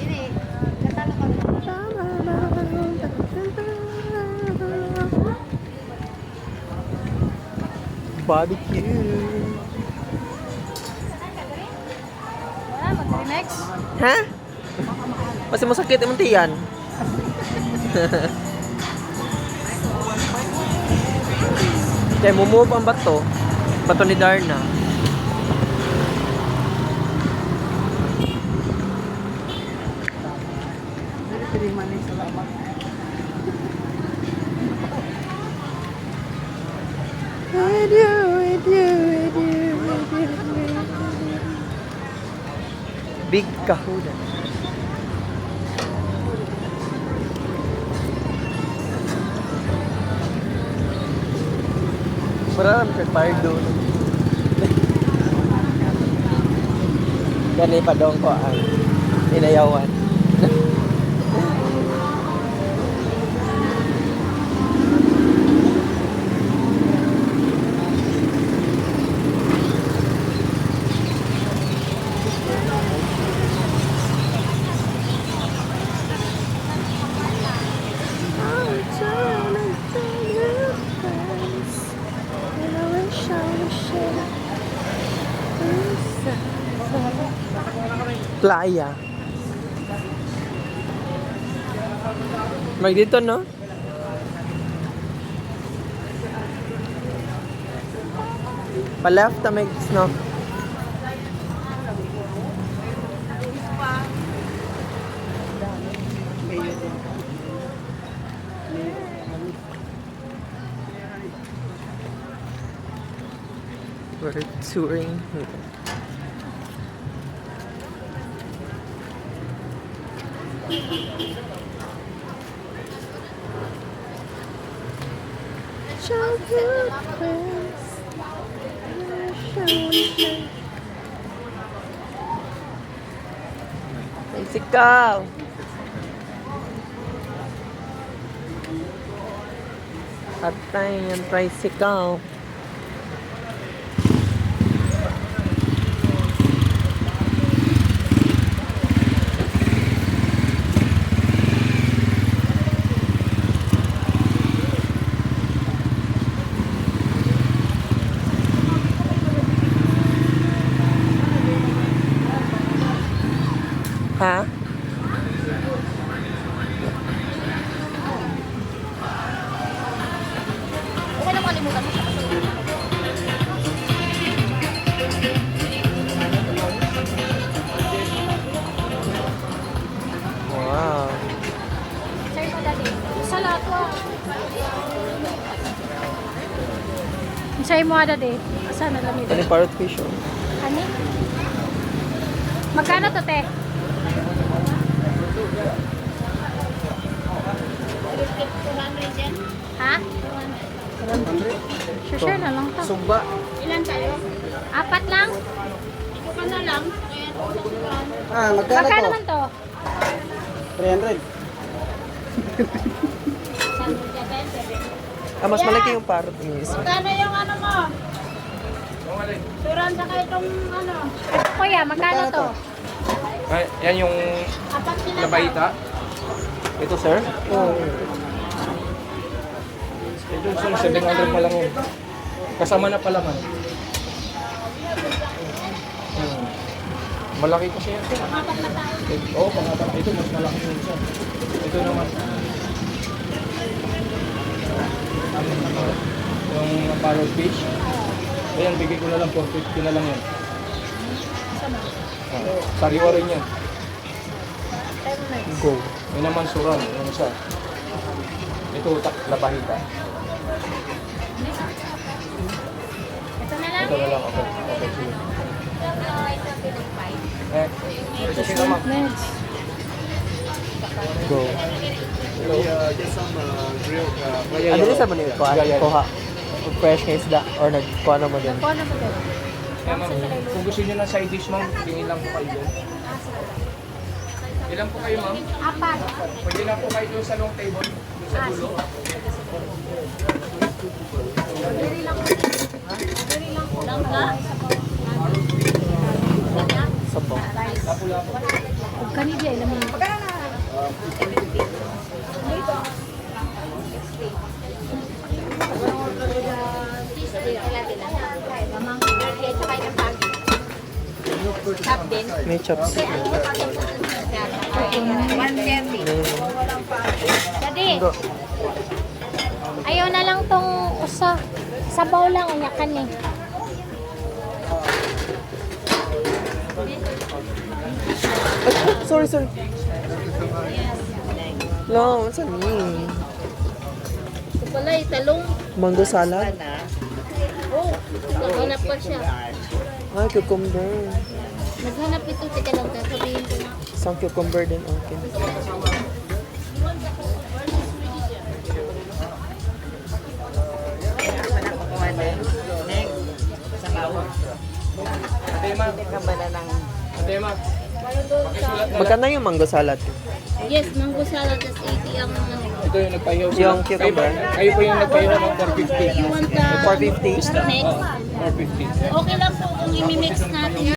Ini, katalo kami. Barbecue. Wala, mag-remix. Ha? Masih mo sakit imong tiyan. Kaya mumove ang bato. Bato ni Darna. Big kahudan. Marami siya fire doon. Gani pa doon ko ang inayawan. Playa. Mag dito, no? Pa-left na may snow. We're touring here. Childhood friends, tricycle. Atay yung tricycle. Ha? Okay lang makalimutan mo siya. Wow. Sir, mo dati. Sa lahat wa. Sir, mo dati. Saan na lamig? Ano yung parrot fish, oh? Ani? Magkano to, te? 200 yan? Ha? 200. Sure na lang to. Sumba. Ilan kayo? 4 lang? Ito ka na lang. Ah, magkano Magkano to? man to? 300. Ah, mas malaki yung parrot is. Magkano yung ano mo? Turan sa kayo itong ano? Kuya, magkano to? Ay, yan yung 4 sila labayita. Ito, sir? Oh. Ito yung 700 pa lang yun. Kasama na palaman. Malaki kasi yan. Oo, pangapat. Ito mas malaki yun siya. Ito naman. Yung parrot fish. Ayan, bigay ko na lang 450 na lang yan. Sariwa rin yan. Go. May naman suran. Yung isa. Ito, labahita. Ito na lang. Ito na lang. Okay. Okay, sige. Ito si naman. Go. Just some grilled. Ano rin sa mo nito? Kuha. Fresh na isda or nagkuha na mo din? Kuha na po din. Kung gusto niyo ng side dish, ma'am, tingin lang po kayo doon. Ilan po kayo, ma'am? 4. Pwede na po kayo doon sa long table, doon sa dulo. Diri lang po. Diri lang po. Sabaw. Kanidi ay laman. May chopstick. Daddy, Go. ayaw na lang tong usa. Sabaw lang, unyakan eh. Sorry, sorry. No, what's ni? Ito pala, talong. Mango salad. Oh, naghanap pa siya. Ay, cucumber. Naghanap ito, teka lang, sabihin ko na. Isang cucumber din, okay. Magkano yung mango salad? Yes, mango salad is 80 ang ano. Ito yung nagpahiyaw. Yung cucumber? Kayo po yung nagpahiyaw ng You want the 450. mix? 450. 450. Okay lang po kung i-mix natin.